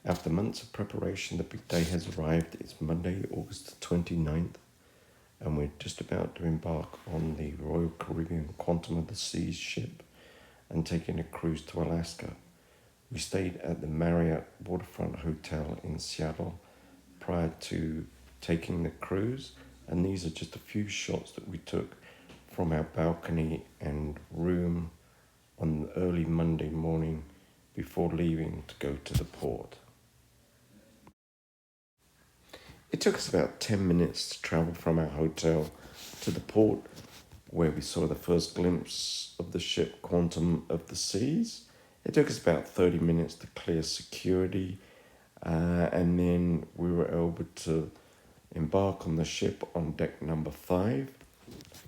After months of preparation, the big day has arrived. It's Monday, August the 29th, and we're just about to embark on the Royal Caribbean Quantum of the Seas ship and taking a cruise to Alaska. We stayed at the Marriott Waterfront Hotel in Seattle prior to taking the cruise, and these are just a few shots that we took from our balcony and room on early Monday morning before leaving to go to the port. It took us about 10 minutes to travel from our hotel to the port, where we saw the first glimpse of the ship Quantum of the Seas. It took us about 30 minutes to clear security, and then we were able to embark on the ship on deck number 5.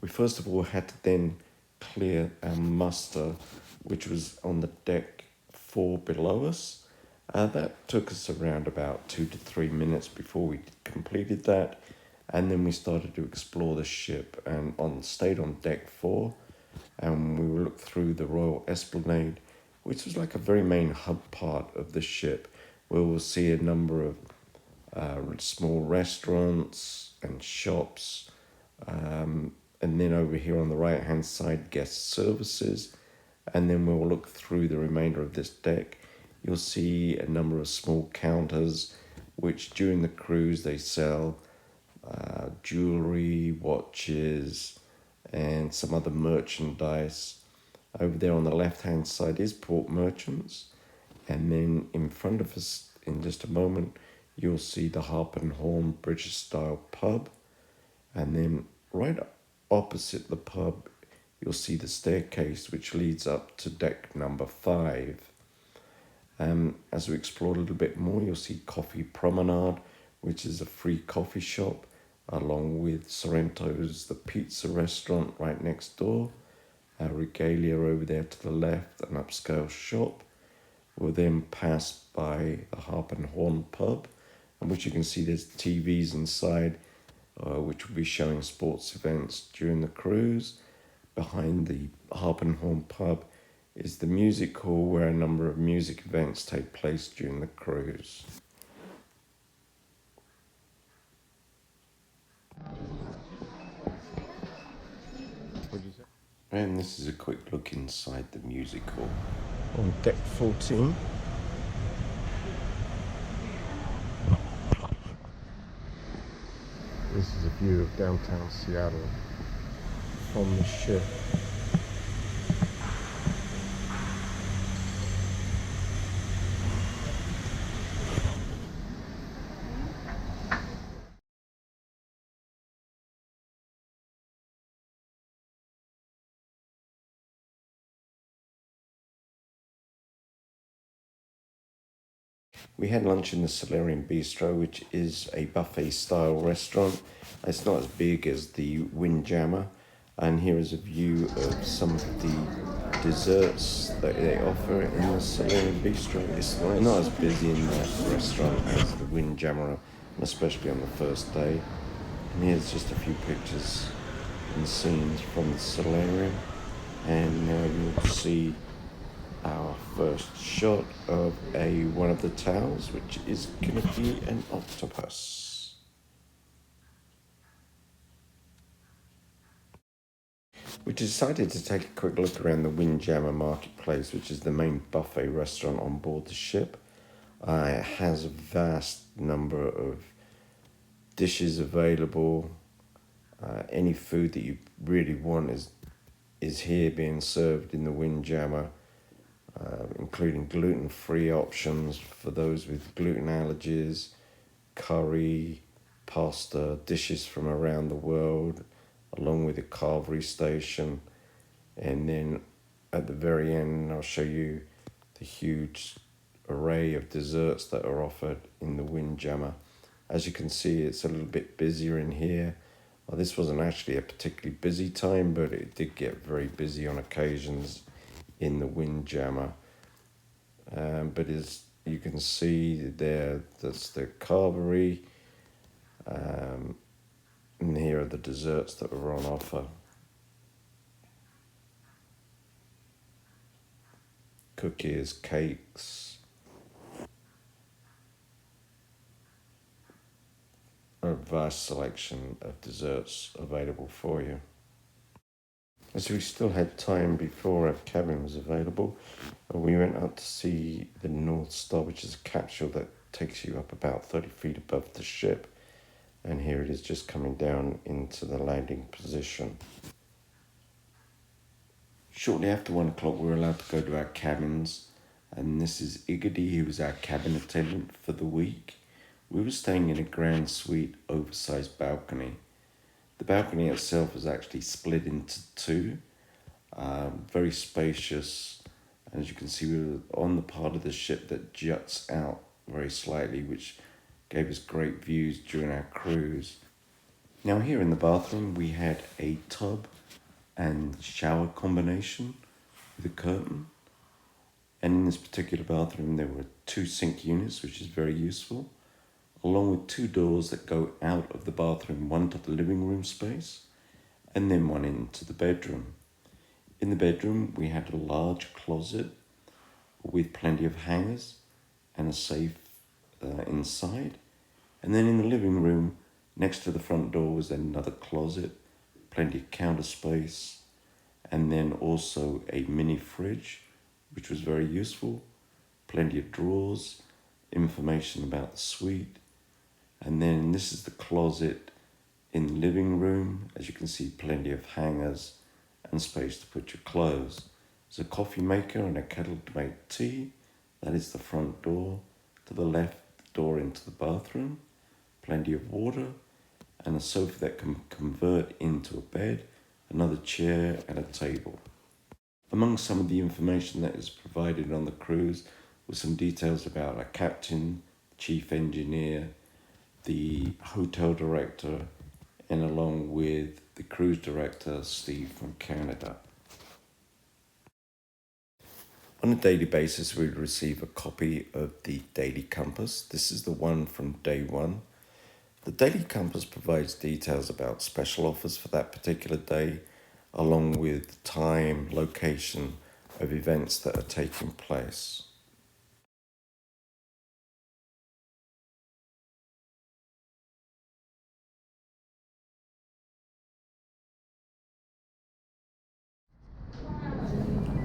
We first of all had to then clear our muster, which was on the deck 4 below us. That took us around about 2 to 3 minutes before we completed that, and then we started to explore the ship and stayed on deck 4, and we looked through the Royal Esplanade, which was like a very main hub part of the ship, where we'll see a number of small restaurants and shops, and then over here on the right hand side, guest services, and then we'll look through the remainder of this deck. You'll see a number of small counters, which during the cruise they sell jewelry, watches, and some other merchandise. Over there on the left-hand side is Port Merchants, and then in front of us, in just a moment, you'll see the Harp and Horn British-style pub, and then right opposite the pub, you'll see the staircase which leads up to deck number 5. As we explore a little bit more, you'll see Coffee Promenade, which is a free coffee shop, along with Sorrento's, the pizza restaurant right next door, Regalia over there to the left, an upscale shop. We'll then pass by the Harp and Horn pub, in which you can see there's TVs inside, which will be showing sports events during the cruise. Behind the Harp and Horn pub is the music hall, where a number of music events take place during the cruise. And this is a quick look inside the music hall. On deck 14, this is a view of downtown Seattle from the ship. We had lunch in the Solarium Bistro, which is a buffet-style restaurant. It's not as big as the Windjammer, and here is a view of some of the desserts that they offer in the Solarium Bistro. It's not as busy in that restaurant as the Windjammer, especially on the first day. And here's just a few pictures and scenes from the Solarium, and now you'll see our first shot of one of the towels, which is going to be an octopus. We decided to take a quick look around the Windjammer Marketplace, which is the main buffet restaurant on board the ship. It has a vast number of dishes available. Any food that you really want is here being served in the Windjammer. Including gluten-free options for those with gluten allergies, curry, pasta, dishes from around the world, along with a carvery station. And then at the very end, I'll show you the huge array of desserts that are offered in the Windjammer. As you can see, it's a little bit busier in here. Well, this wasn't actually a particularly busy time, but it did get very busy on occasions in the Windjammer. But as you can see there, that's the carvery, and here are the desserts that were on offer. Cookies, cakes, vast selection of desserts available for you. As we still had time before our cabin was available, we went up to see the North Star, which is a capsule that takes you up about 30 feet above the ship. And here it is just coming down into the landing position. Shortly after 1 o'clock, we were allowed to go to our cabins. And this is Igady, who was our cabin attendant for the week. We were staying in a grand suite, oversized balcony. The balcony itself is actually split into two, very spacious. As you can see, we were on the part of the ship that juts out very slightly, which gave us great views during our cruise. Now here in the bathroom, we had a tub and shower combination with a curtain. And in this particular bathroom, there were 2 sink units, which is very useful, along with 2 doors that go out of the bathroom, one to the living room space and then one into the bedroom. In the bedroom, we had a large closet with plenty of hangers and a safe inside. And then in the living room, next to the front door, was another closet, plenty of counter space, and then also a mini fridge, which was very useful, plenty of drawers, information about the suite. And then this is the closet in the living room. As you can see, plenty of hangers and space to put your clothes. There's a coffee maker and a kettle to make tea. That is the front door. To the left, the door into the bathroom. Plenty of water and a sofa that can convert into a bed, another chair and a table. Among some of the information that is provided on the cruise were some details about a captain, chief engineer, the hotel director, and along with the cruise director, Steve from Canada. On a daily basis, we would receive a copy of the Daily Compass. This is the one from day 1. The Daily Compass provides details about special offers for that particular day, along with time, location of events that are taking place.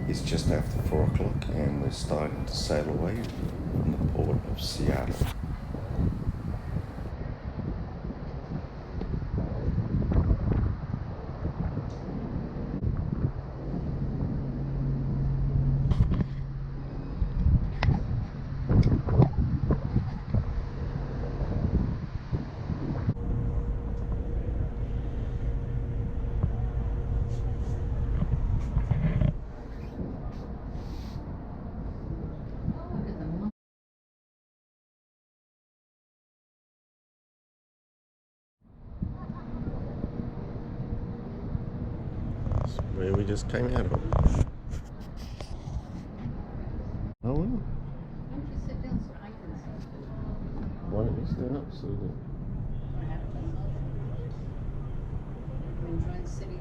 It's just after 4 o'clock and we're starting to sail away from the port of Seattle. That's where we just came out of. Oh, well. Why don't you sit down so I can sit? Why don't you stand up so that... I have to. I'm enjoying the city.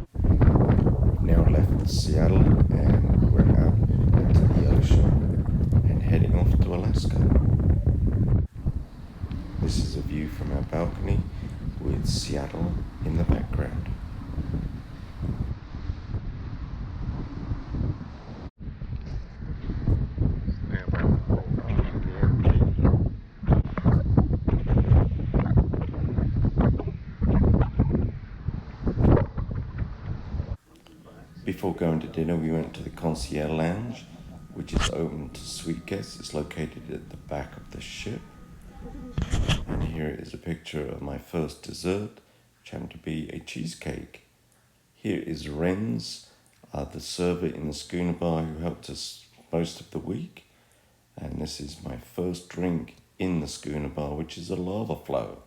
Now left Seattle and we're out into the ocean and heading off to Alaska. This is a view from our balcony with Seattle in the background. Before going to dinner, we went to the Concierge Lounge, which is open to suite guests. It's located at the back of the ship. And here is a picture of my first dessert, which happened to be a cheesecake. Here is Renz, the server in the schooner bar who helped us most of the week. And this is my first drink in the schooner bar, which is a lava flow.